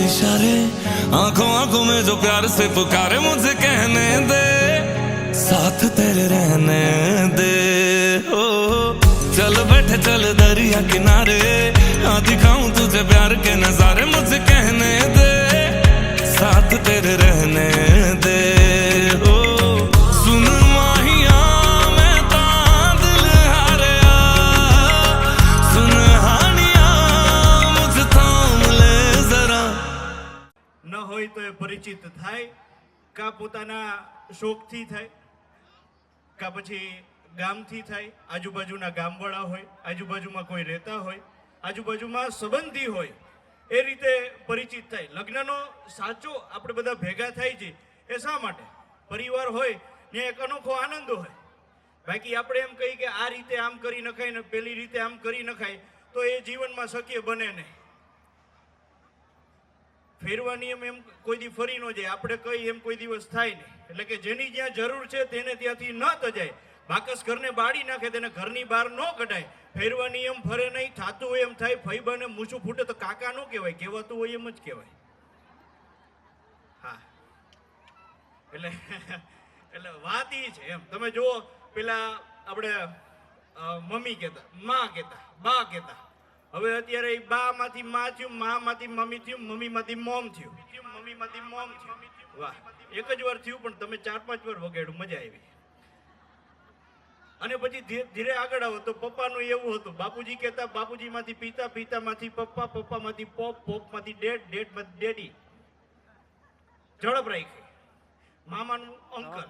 इशारे, आंखों आंखों में जो प्यार से पुकारे, मुझे कहने दे साथ तेरे रहने दे। ओ चल बैठे चल दरिया किनारे, हाँ दिखाऊं तुझे प्यार के नजारे, मुझे कहने दे साथ तेरे रहने दे। ओ सुन माहिया मैं तां दिल हारिया, सुन हानिया मुझे थाम ले जरा। न होय तो એ પરિચિત થાય, કા પોતાના શોખથી થાય, કા પછી ગામથી થાય, આજુબાજુના ગામવાળા હોય, આજુબાજુમાં કોઈ રહેતા હોય, આજુબાજુમાં સંબંધી હોય, એ રીતે પરિચિત થાય। લગ્નનો સાચો આપણે બધા ભેગા થાય છે એ શા માટે? પરિવાર હોય ને એક અનોખો આનંદ હોય। બાકી આપણે એમ કહીએ કે આ રીતે આમ કરી નખાય ને પેલી રીતે આમ કરી નખાય તો એ જીવનમાં શક્ય બને નહીં। ફેરવા નિયમ એમ કોઈ દી ફરી ન જાય, આપણે કઈ એમ કોઈ દિવસ થાય નહીં। એટલે કે જેની જ્યાં જરૂર છે તેને ત્યાંથી ન તજાય, બાકસ ઘરને બાળી નાખે તેને ઘરની બહાર ન કઢાય। ફેરવા નિયમ ફરે નહીં, થાતું હોય એમ થાય, ફઈબાને મૂછું ફૂટે તો કાકા ન કહેવાય, કહેવાતું હોય એમ જ કહેવાય। હા, એટલે વાત એ છે એમ। તમે જુઓ, પેલા આપણે મમ્મી કહેતા, માં કહેતા, બા કહેતા, હવે અત્યારે બા માંથી માં થયું, માં માંથી મમ્મી થયું, મમ્મી માંથી મોમ થયું, મમ્મી માંથી મોમ થયું। વાહ, એક જ વાર થયું પણ તમે 4-5 વાર વગાડ્યું, મજા આવી। અને પછી ધીરે આગળ આવો તો પપ્પાનું એવું હતું, બાપુજી કહેતા, બાપુજી માંથી પિતા, પિતા માંથી પપ્પા, પપ્પા માંથી પોપ, પોપ માંથી ડેડ, ડેડ માંથી ડેડી, ઝડપ રાખી। મામાનું અંકલ,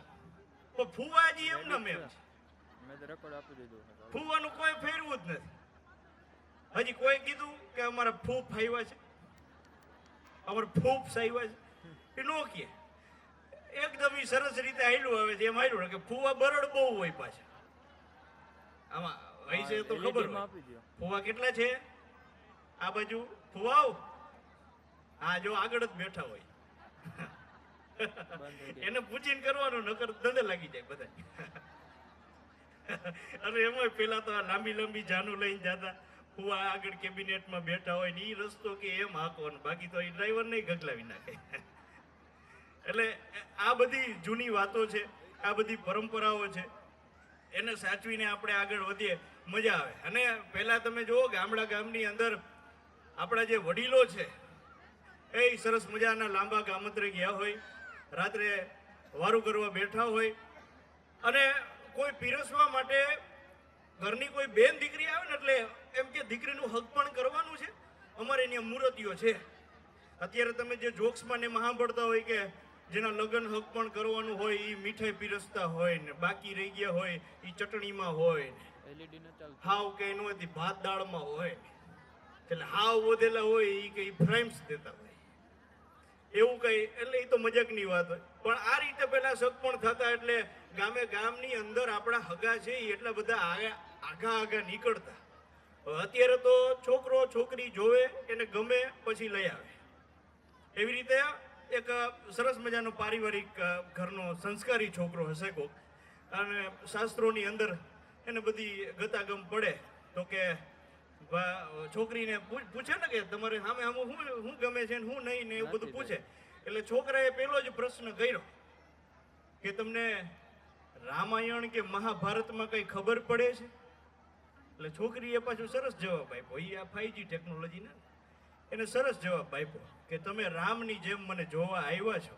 ફુવાજી એમ ને મેમ, ફુવાનું કોઈ ફેરવું જ નથી। હજી કોઈ કીધું કે અમારા ફૂફ આવ્યા છે, અમારા ફૂફ આવ્યા છે, એ નો કે એકદમ સરસ રીતે આયલું આવે છે, એમ આયલું કે ફુવા બરડ બહુ હોય પાછા। આમાં હોય છે તો ખબર હોય ફુવા કેટલા છે આ બાજુ ફુવાઓ? હા, જો આગળ જ બેઠા હોય, એને પૂછીને કરવાનું, નકર દંડે લાગી જાય બધા। અને એમાં પેલા તો લાંબી લાંબી જાનું લઈને જતા, ફુવા આગળ કેબિનેટમાં બેઠા હોય ને એ રસ્તો કે એમ હાંકવાનો, બાકી તો એ ડ્રાઈવર નહીં ગગલાવી નાખે। એટલે આ બધી જૂની વાતો છે, આ બધી પરંપરાઓ છે, એને સાચવીને આપણે આગળ વધીએ, મજા આવે। અને પહેલા તમે જુઓ ગામની અંદર આપણા જે વડીલો છે એ સરસ મજાના લાંબા ગામત્રે ગયા હોય, રાત્રે વારું કરવા બેઠા હોય, અને કોઈ પીરસવા માટે ઘરની કોઈ બેન દીકરી આવે ને એટલે એમ કે દીકરીનું હક પણ કરવાનું છે, અમારે અહીંયા મૂર્તિઓ છે। અત્યારે તમે જે જોક્સમાં ને સાંભળતા હોય કે જેના લગ્ન હક પણ કરવાનું હોય એ મીઠાઈ પીરસતા હોય ને, બાકી રહી ગયા હોય એ ચટણીમાં હોય ને, હાવ કઈ ન હોય ભાત દાળમાં હોય, એટલે હાવ વધેલા હોય એ કઈ ફ્રાઈમ્સ દેતા હોય, એવું કઈ। એટલે એ તો મજાકની વાત હોય, પણ આ રીતે પેલા સગપણ થતા, એટલે ગામની અંદર આપણા હગા છે એટલા બધા આગા નીકળતા। અત્યારે તો છોકરો છોકરી જોવે, એને ગમે પછી લઈ આવે। એવી રીતે એક સરસ મજાનો પારિવારિક ઘરનો સંસ્કારી છોકરો હશે કોક, અને શાસ્ત્રોની અંદર એને બધી ગતાગમ પડે તો કે છોકરીને પૂછે ને કે તમારે સામે શું ગમે છે ને શું નહીં ને એવું બધું પૂછે। એટલે છોકરાએ પેલો જ પ્રશ્ન કર્યો કે તમને રામાયણ કે મહાભારતમાં કઈ ખબર પડે છે? એટલે છોકરીએ પાછું સરસ જવાબ આપ્યો, એ આ 5G ટેકનોલોજી ને એને સરસ જવાબ આપ્યો કે તમે રામની જેમ મને જોવા આવ્યા છો,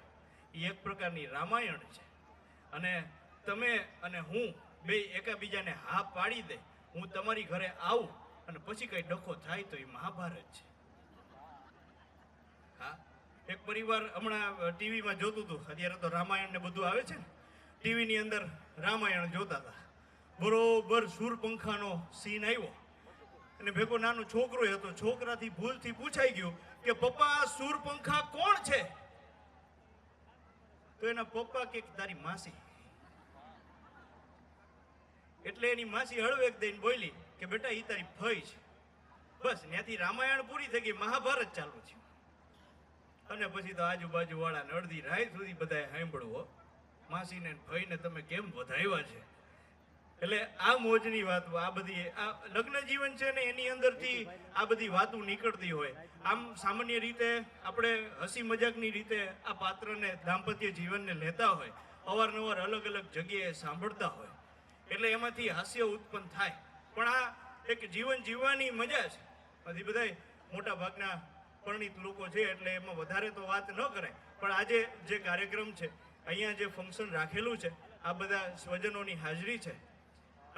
એ એક પ્રકારની રામાયણ છે, અને તમે અને હું બે એકાબીજાને હા પાડી દે, હું તમારી ઘરે આવું અને પછી કઈ ડખો થાય તો એ મહાભારત છે। હા, એક પરિવાર હમણાં ટીવીમાં જોતું હતું, અત્યારે તો રામાયણ ને બધું આવે છે ને, ટીવીની અંદર રામાયણ જોતા હતા, બરોબર શૂરપંખાનો સીન આવ્યો અને ભેગો નાનો છોકરો હતો, છોકરાથી ભૂલથી પૂછાઈ ગયું કે પપ્પા શૂરપંખા કોણ છે? તો એના પપ્પા કે તારી માસી। એટલે એની માસી હળવેક દઈને બોલી કે બેટા એ તારી ફઈ છે। બસ ત્યાંથી રામાયણ પૂરી થઈ ગઈ, મહાભારત ચાલુ છે। અને પછી તો આજુબાજુ વાળાને અડધી રાત સુધી બધાએ સાંભળવું, માસીને ફઈને તમે કેમ વધાવ્યા છે, એટલે આ મોજની વાતો, આ બધી આ લગ્ન જીવન છે ને એની અંદરથી આ બધી વાતો નીકળતી હોય. આમ સામાન્ય રીતે આપણે હસી મજાકની રીતે આ પાત્રને દાંપત્ય જીવનને લેતા હોય, અવારનવાર અલગ અલગ જગ્યાએ સાંભળતા હોય, એટલે એમાંથી હાસ્ય ઉત્પન્ન થાય. પણ આ એક જીવન જીવવાની મજા છે. બધી બધાય મોટા ભાગના પરિણીત લોકો છે એટલે એમાં વધારે તો વાત ન કરાય. પણ આજે જે કાર્યક્રમ છે, અહીંયા જે ફંક્શન રાખેલું છે, આ બધા સ્વજનોની હાજરી છે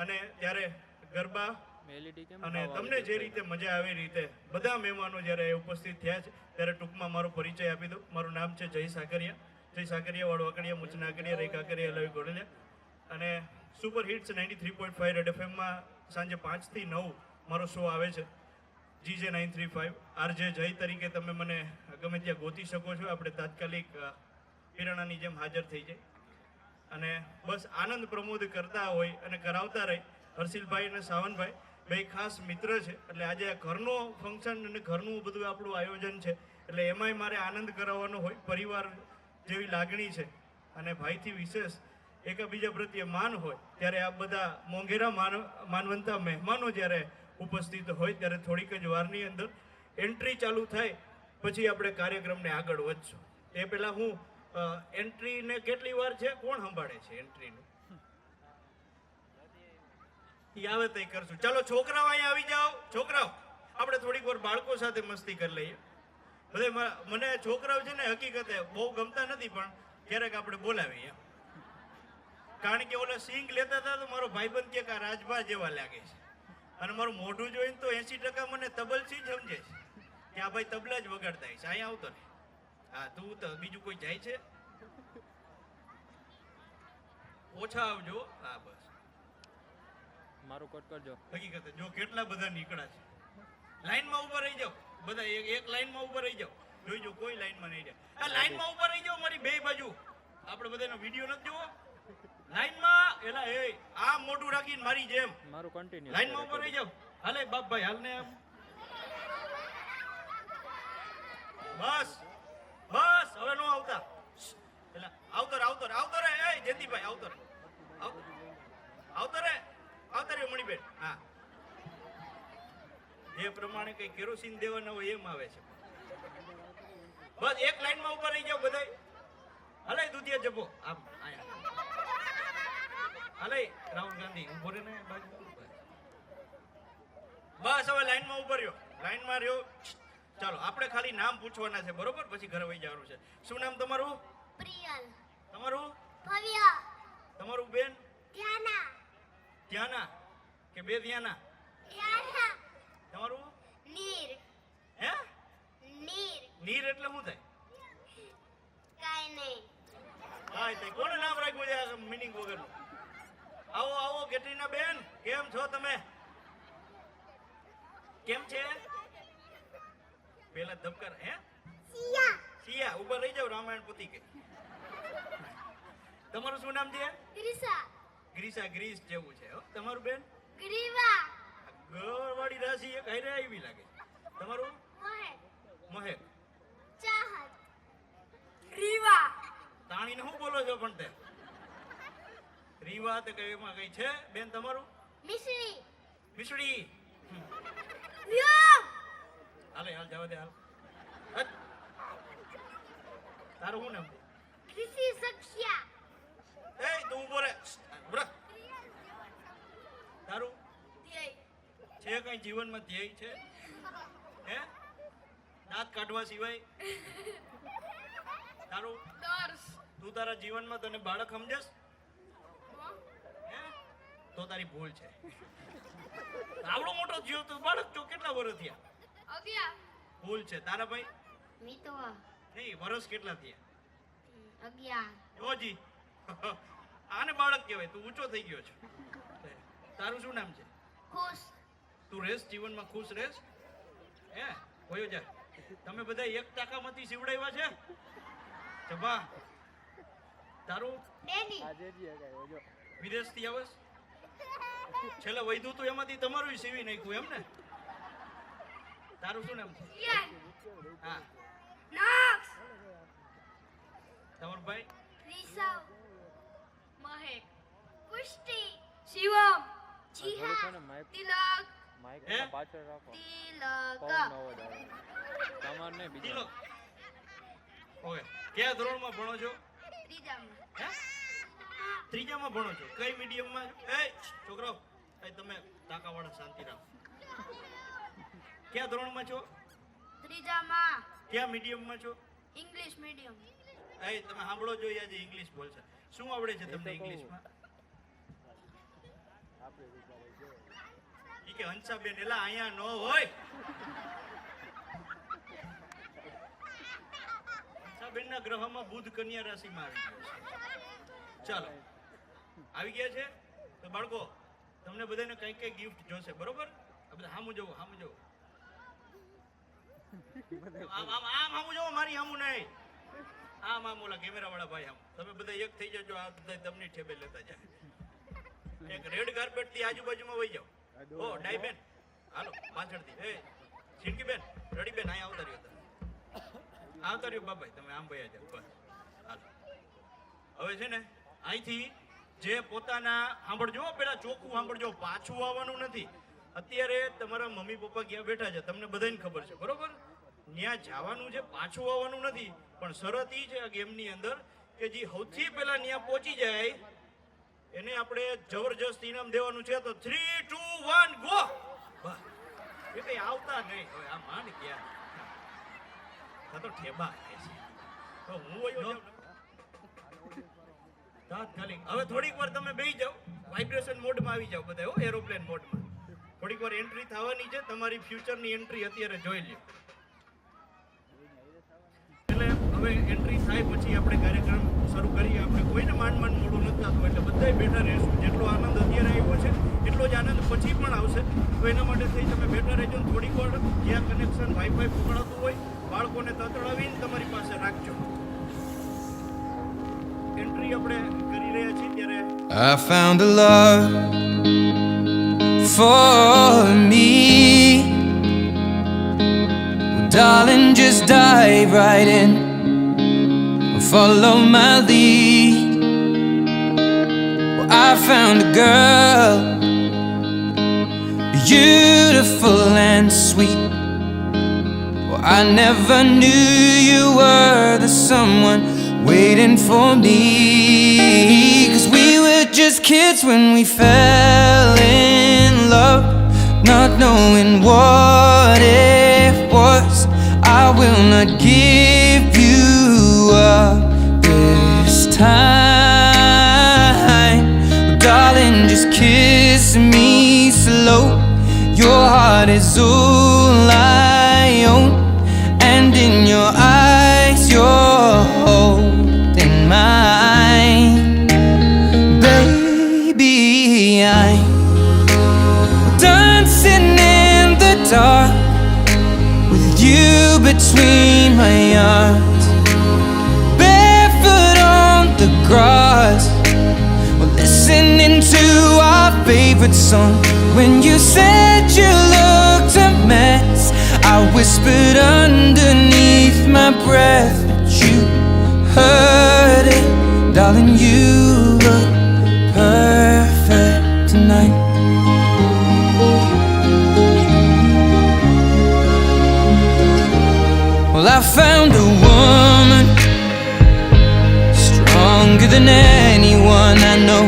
અને ત્યારે ગરબા અને તમને જે રીતે મજા આવે એ રીતે બધા મહેમાનો જ્યારે ઉપસ્થિત થયા છે ત્યારે ટૂંકમાં મારો પરિચય આપી દઉં. મારું નામ છે જય સાકરિયા. જય સાકરિયા, વાળવાકડિયા, મુચના કડિયા, રેખા કરિયા, લવી ગોડલિયા. અને સુપર હિટ્સ 93.5 રેડ એફએમમાં સાંજે 5 થી 9 મારો શો આવે છે, GJ 935. RJ જય તરીકે તમે મને ગમે ત્યાં ગોતી શકો છો. આપણે તાત્કાલિક પિરાણાની જેમ હાજર થઈ જાય અને બસ આનંદ પ્રમોદ કરતા હોય અને કરાવતા રહે. હર્ષિલભાઈ અને સાવનભાઈ બે ખાસ મિત્ર છે, એટલે આજે આ ઘરનો ફંક્શન અને ઘરનું બધું આપણું આયોજન છે, એટલે એમાંય મારે આનંદ કરાવવાનો હોય. પરિવાર જેવી લાગણી છે અને ભાઈથી વિશેષ એકબીજા પ્રત્યે માન હોય, ત્યારે આ બધા મોંઘેરા માનવંતા મહેમાનો જ્યારે ઉપસ્થિત હોય ત્યારે થોડીક જ વારની અંદર એન્ટ્રી ચાલુ થાય પછી આપણે કાર્યક્રમને આગળ વધશું. એ પહેલાં હું એન્ટ્રીને કેટલી વાર છે, કોણ સંભાળે છે એન્ટ્રીનું? એ આવે તો કરશું. ચાલો છોકરાઓ અહીંયા આવી જાઓ. છોકરાઓ આપણે થોડીક વાર બાળકો સાથે મસ્તી કરી લઈએ. બધે મને છોકરાઓ છે ને હકીકતે બહુ ગમતા નથી, પણ ક્યારેક આપણે બોલાવીએ એમ. કારણ કે ઓલા સિંગ લેતા હતા તો મારો ભાઈબંધ કે આ રાજભા જેવા લાગે છે, અને મારું મોઢું જોઈને તો 80% મને તબલસી જ સમજે છે કે આ ભાઈ તબલા જ વગાડતા છે. અહીંયા આવતો ને. હા, તું તો બીજું કોઈ જાય છે? ઓછા આવજો. હા બસ, મારું કોટ કરજો. હકીકતે જો કેટલા બધા નીકળ્યા છે. લાઈનમાં ઊભા રહી જાઓ બધા, એક લાઈનમાં ઊભા રહી જાઓ. જોઈજો કોઈ લાઈનમાં નહીં જાય. આ લાઈનમાં ઊભા રહી જાઓ મારી બે બાજુ. આપણે બધાનો વિડીયો નથી જોવો? લાઈનમાં એલા એ આ મોઢું રાખીને મારી જેમ મારું કન્ટિન્યુ લાઈનમાં ઊભા રહી જાઓ. હાલે બાપભાઈ હાલ ને આમ. બસ બસ હવે નો આવતા. એલા આવતો રે આવતો રે આવતો રે. એ જયંતિભાઈ આવતો રે આવતો રે આવતો રે મણીબેન. હા, જે પ્રમાણે કઈ કેરોસીન દેવાના હોય એમ આવે છે. બસ એક લાઈનમાં ઊભા રહી જાઓ બધાય. હલે દુધિયા જબો આમ આયા. હલે રાહુલ ગાંધી ઉભો રે ને બાજુ. બસ હવે લાઈનમાં ઊભો રહ્યો, લાઈનમાં રહ્યો. ચાલો આપણે ખાલી નામ પૂછવાના છે, બરોબર? પછી ઘરે વહી જવાનું છે. શું નામ તમારું? પ્રિયલ. તમારું? ભવ્ય. તમારું બેન? ધ્યાના. ધ્યાના કે બે ધ્યાના? ધ્યાના. તમારું? નીર. હે? નીર. નીર એટલે શું થાય? કાઈ નહીં. હા, તે કોણે નામ રાખ્યું છે આ મીનિંગ વગરનું? આવો આવો કેટરીના બેન, કેમ છો તમે? કેમ છે? પેલા ધબકાર. હે? સિયા. સિયા ઉભા રહી જાવ, રામાયણ પતિ કે. તમારું શું નામ છે? ગ્રીસા. ગ્રીસા, ગ્રીસ જેવું છે. હો તમારું બેન? ગ્રીવા. ગોળવાળી રાશિ એક હારે આવી લાગે. તમારું? મહેક. મહેક. ચાહત. રીવા. તાણીને શું બોલો છો પણ તે? રીવા તો કઈ એમાં કઈ છે બેન? તમારું? મિશ્રી. મિશ્રી. વ્યોમ. હાલે હાલ જવા દે હાલ. હટ. તારું શું નામ? ક્રિસી સક્ષિયા. એ તું ઉભો રે. ઉભો રે. તારું છે કઈ જીવનમાં ધ્યેય છે? હે? દાંત કાઢવા સિવાય? તારું? દર્શ. તું તારા જીવનમાં તને બાળક સમજસ? હે? તો તારી ભૂલ છે. આવડો મોટો જીવ તું બાળક છો, કેટલા વર્ષ થયા? 11. ભૂલ છે. તારા ભાઈ? મિતવા. નહીં, વર્ષ કેટલા થયા? 11. ઓજી. આને બાળક કહેવાય. તું ઊંચો થઈ ગયો છે. તારું શું નામ છે? ખુશ. તું રેસ જીવનમાં ખુશ રેસ? હે? હોયો જા. તમે બધા એક ટાકામાંથી સીવડાવ્યા છે? જબા. તારું? ડેની. આજે જ આવ્યો જો વિદેશથી આવસ? છેલ્લે વૈધું તું એમાંથી તમારું સીવી નાખ્યું એમ ને? તારું શું નામ છે? યન. હા. નાક્સ. તમારું ભાઈ? રીસવ. મહેક. પુષ્ટિ. શિવમ થોડું છે જીહા ને માઇક તિલક માઇક હે? પાછળ રાખો તિલક પવન અવાજ આવે તમાર ને બીજા ઓકે કયા ધોરણમાં ભણો છો ત્રીજામાં હે ત્રીજામાં ભણો છો કઈ મીડિયમમાં એ છોકરો એ તમે તાકાવાળા શાંતિ રાખો કયા ધોરણમાં છો ત્રીજામાં કયા મીડિયમમાં છો ઇંગ્લિશ મીડિયમ એ તમે સાંભળો જોઈએ આજે ઇંગ્લિશ બોલશે શું આવડે છે તમને ઇંગ્લિશમાં ઈ કે હંસાબેન એલા અહીંયા ન હોય હંસાબેનના ગ્રહમાં બુધ કન્યા રાશિમાં આવી ગયો છે ચાલો આવી ગયા છે તો બાળકો તમને બધાને કઈ કઈ ગિફ્ટ જોશે બરોબર આ બધા હામું જોવો આમ આમ આમ હામું જોવો મારી હામું નહીં આમ આમ ઓલા કેમેરા વાળા ભાઈ આમ તમે બધા એક થઈ જજો આ બધા તમને ઠેબે લેતા જાય એક રેડ કાર્પેટ થી આજુબાજુમાં વહી જાઓ ઓ ડાઈ બેન હાલો પાછળથી એ સિંકી બેન રડી બેન અહીંયા આવતા રહ્યો બાબાઈ તમે આમ ભયા જાઓ બસ હાલો હવે છે ને અહીંથી જે પોતાના સાંભળજો પેલા ચોખ્ખું સાંભળજો પાછું આવવાનું નથી અત્યારે તમારા મમ્મી પપ્પા ક્યાં બેઠા છે તમને બધાને ખબર છે બરોબર ત્યાં જવાનું છે પાછું આવવાનું નથી પણ શરત ઈ છે આ ગેમની અંદર કે જે સૌથી પહેલા ત્યાં પહોંચી જાય એને આપણે જબરજસ્ત ઇનામ દેવાનું છે તો 3 2 1 ગો એ કઈ આવતા નહીં હવે આ માંડ ક્યાં તો ઠેબા છે તો હું વયો જાઉં તાત્કાલિક હવે થોડીક વાર તમે બેસી જાઓ વાઇબ્રેશન મોડમાં આવી જાઓ બધા હો એરોપ્લેન મોડમાં થોડીક વાર એન્ટ્રી થવાની છે તમારી ફ્યુચરની એન્ટ્રી અત્યારે જોઈ લ્યો એટલે હવે એન્ટ્રી થાય પછી આપણે કાર્યક્રમ શરૂ કરીએ આપણે કોઈને માંડ મોડું નથી થતું એટલે બધાય બેઠા રહેશું જેટલો આનંદ અત્યારે આવ્યો છે એટલો જ આનંદ પછી પણ આવશે તો એના માટે થઈ તમે બેઠા રહેજો થોડીક વાર જ્યાં કનેક્શન વાઈફાઈ પકડાતું હોય બાળકોને તતડાવીને તમારી પાસે રાખજો એન્ટ્રી આપણે કરી રહ્યા છીએ ત્યારે I found a love for me. Well, darling, just dive right in. Follow my lead. Well, I found a girl, beautiful and sweet. Well, I never knew you were the someone waiting for me. 'Cause we were just kids when we fell in love, not knowing what it was. I will not give you up this time. Oh, darling, just kiss me slow. Your heart is all I own, and in your eyes you're holding mine. Baby, I'm dancing in the dark with you between my arms, barefoot on the grass. We're listening to our favorite song. When you said you looked a mess, I whispered underneath my breath, but you heard it. Darling, you look perfect tonight. Well, I found a woman stronger than anyone I know.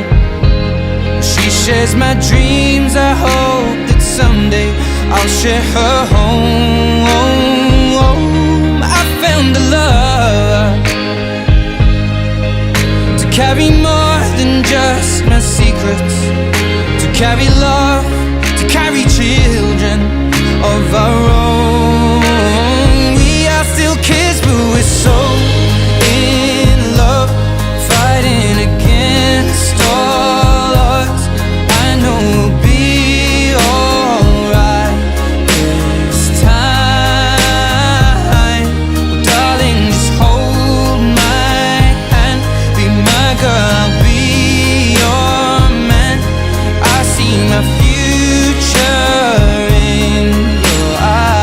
She shares my dreams. I hope that someday I'll share her home. I found a love to carry more than just my secrets, to carry love, to carry children of our own. We are still kids, but we're so in love, fighting against all odds. I know we'll be alright this time. Well, darling, just hold my hand, be my girl, I'll be your man. I see my future in your eyes.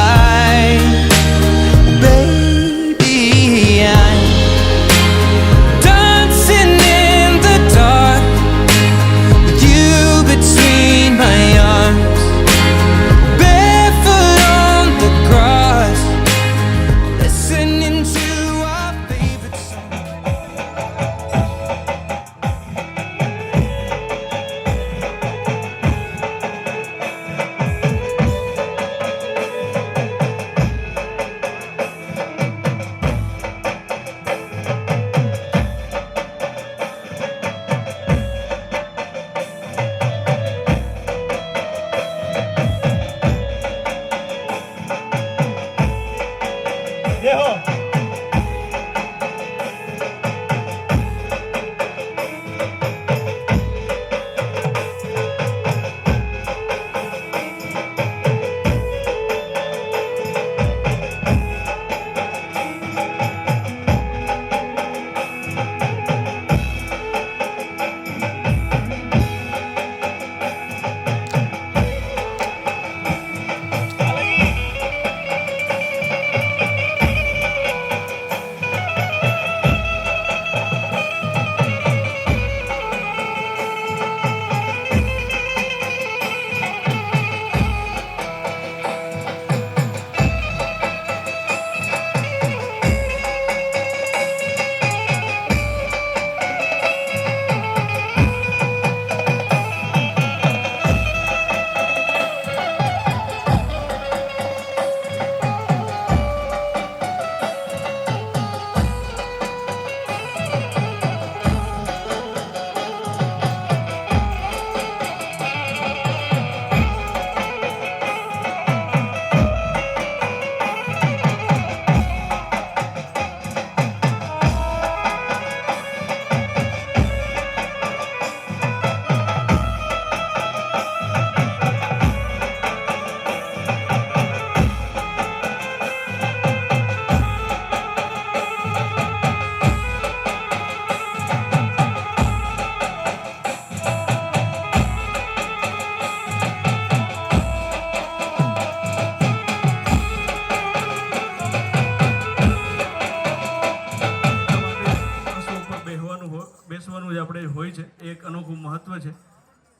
છે એ એક અનોખું મહત્વ છે.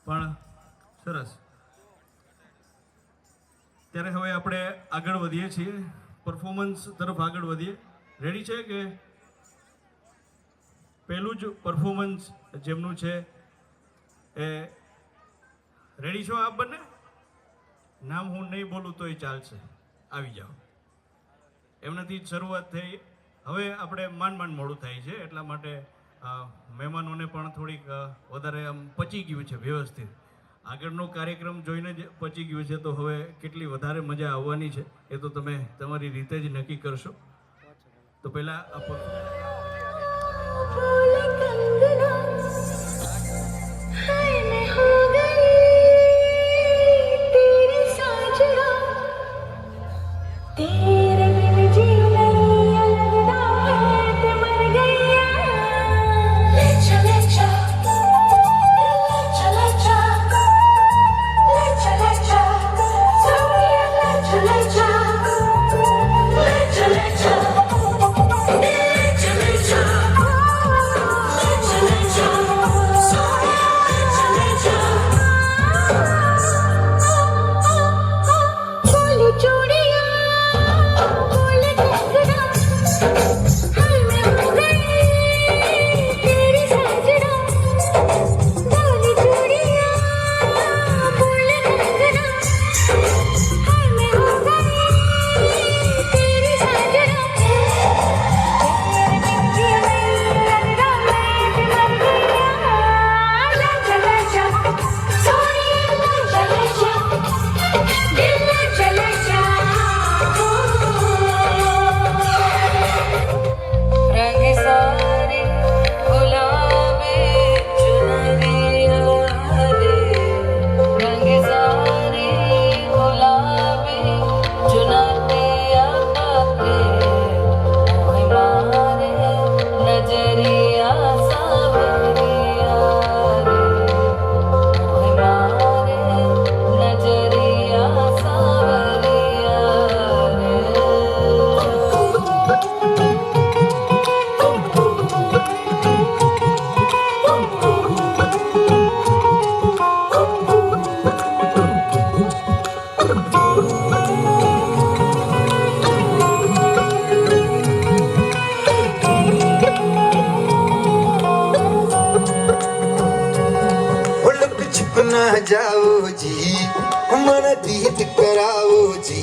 પણ સરસ. ત્યારે હવે આપણે આગળ વધીએ છીએ, પરફોર્મન્સ તરફ આગળ વધીએ. રેડી છે કે પહેલું જ પરફોર્મન્સ જેમનું છે એ રેડી છો આપ બંને? નામ હું નહીં બોલું તોય ચાલશે, આવી જાઓ. એમનાથી જ શરૂઆત થઈ. હવે આપણે માંડ મોડું થાય છે એટલા માટે મહેમાનોને પણ થોડીક વધારે આમ પચી ગયું છે વ્યવસ્થિત. આગળનો કાર્યક્રમ જોઈને જ પચી ગયું છે, તો હવે કેટલી વધારે મજા આવવાની છે એ તો તમે તમારી રીતે જ નક્કી કરશો. તો પહેલાં जाओ जी, मन दीद कराओ जी,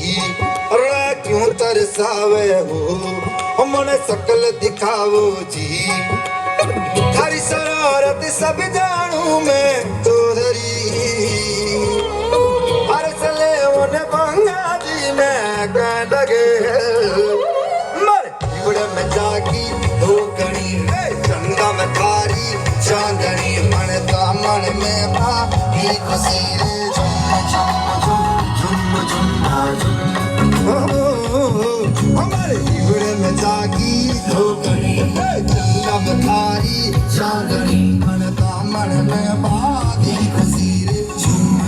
रा क्यों तरसावे हो, मन सकल दिखाओ जी, हरी शरारत सब जानू मैं तो धरी, हर सले उन बंगा जी मैं कह लगे, मर इबड़े में जागी दो कणी, चंदा में थारी चांदनी, मन दामन में बा की खुशी रे, झुम हमारे इबड़े में जागी दो कणी, चंदा में थारी चांदनी, मन दामन में बा की खुशी रे, झुम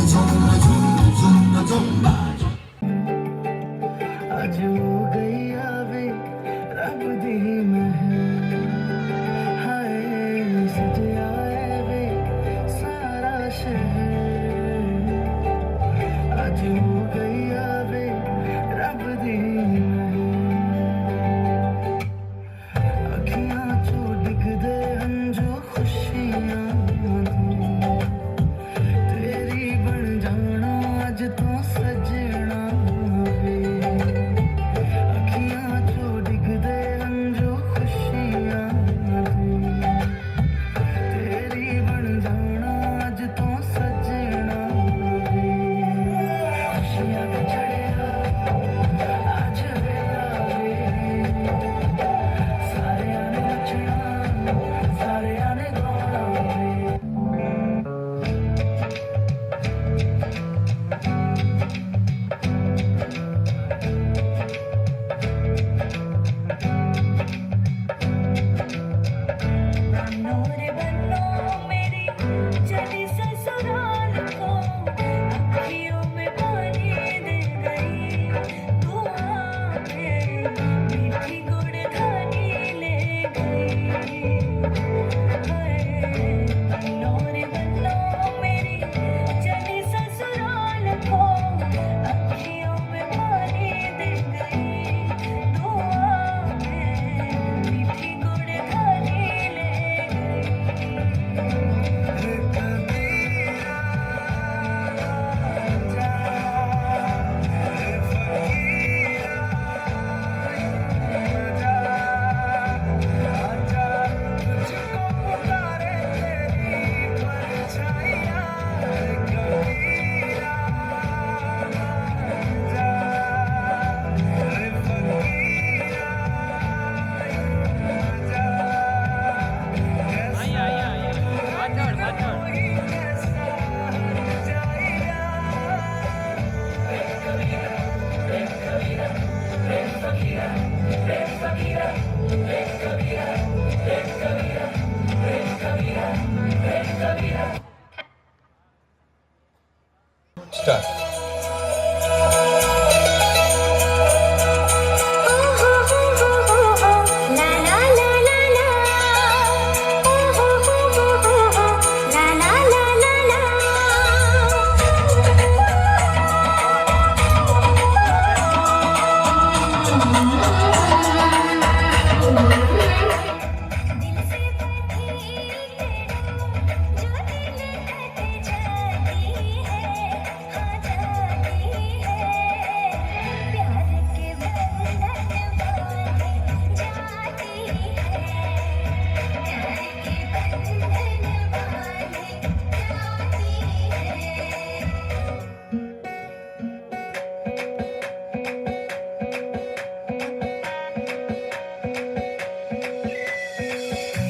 आज हो गई आवे रब दी महर, हाय सज आए वे सारा शहर, आज हो गई आवे रब दी महर, अखियां चो डिग दे हम जो खुशियां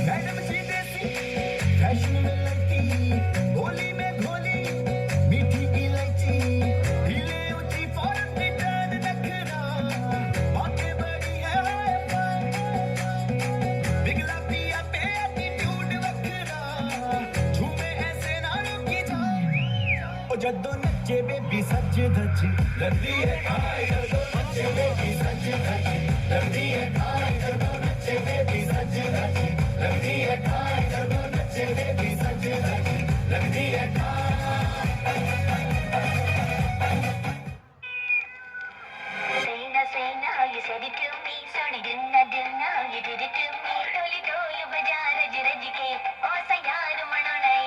मैडम जी देसी फैशन में लड़की भोली में भोली मीठी इलायची ढीले ऊंची फॉरेन रिटर्न नखरा बातें बड़ी है बिगला पिया पे एटीट्यूड वखरा झूमे ऐसे ना रुकी जाए ओ जद्दो नच्चे बेबी सज धज लगदी है हाय जद्दो नच्चे बेबी सज धज लगदी है हाय जद्दो नच्चे बेबी सज धज लगदी है हाय जद्दो नच्चे बेबी सज धज लगदी है Say now, how you said it to me. Sorry, didn't know how you did it to me. Toli tolu baja raj raj ke, oh sayar manonai.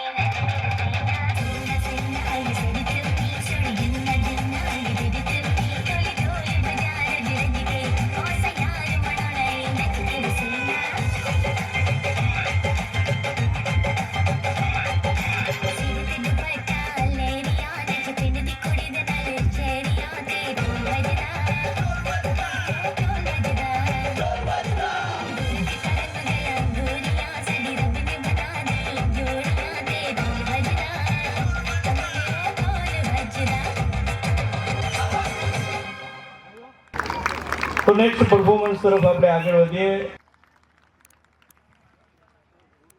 Say now, how you said it to me. Sorry, didn't know how you did it to me. Toli tolu baja raj raj ke, oh sayar manonai. Say now. Sirte dupatta leriya, nech pind di kudi de nal cheriya te dol bajda. તો next performance તરફ આપણે આગળ વધીએ.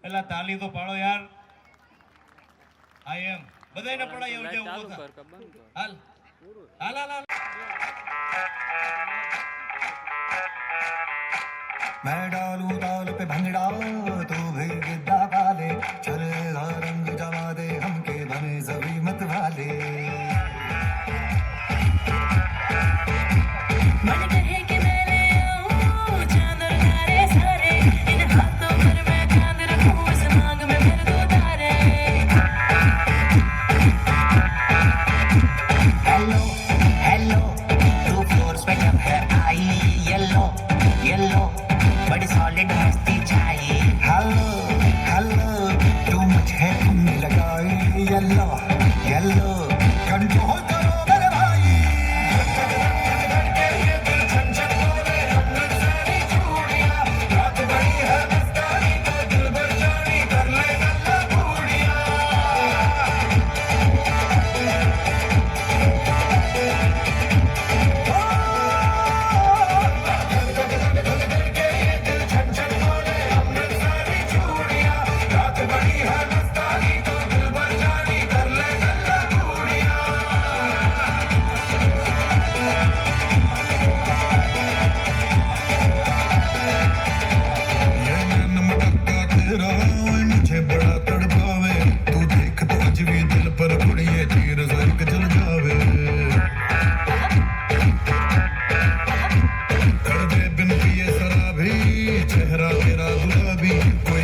પેલા તાલી તો પાડો યાર. આઈ એમ બધાયને પડાય એવું જેવું ચાલુ બોલતા. કર કે બંધ કર. હાલ હાલ હાલ હાલ. मैं डालू ताल पे भंगड़ा तो भी गिद्दा काले चलेगा रंग जमा दे हमके बने सभी मत वाले मन कहे कि मैं ले आऊं चांद और तारे सारे इन हाथों पर मैं चांद रखूं इस मांग में भर दो तारे हेलो हेलो टू फ्लोर्स पे कब है आई येलो येलो बड़ी सॉलिड मस्ती चाहिए हेलो हेलो तू मुझे तुमने लगाई येलो येलो कंट्रोल करो मेरे भाई रात बड़ी है मस्तानी तो दिल भर जानी कर ले गल्ला बूढ़िया रात बड़ी है मस्तानी तो दिल भर जानी कर ले गल्ला बूढ़िया ये नैन मटका तेरा मुझे बड़ा तड़पावे तू देख तो अज भी दिल पर कुड़िए तीर स्वर्ग जल जावे तड़पे बिन पिए शराबी चेहरा तेरा गुलाबी कोई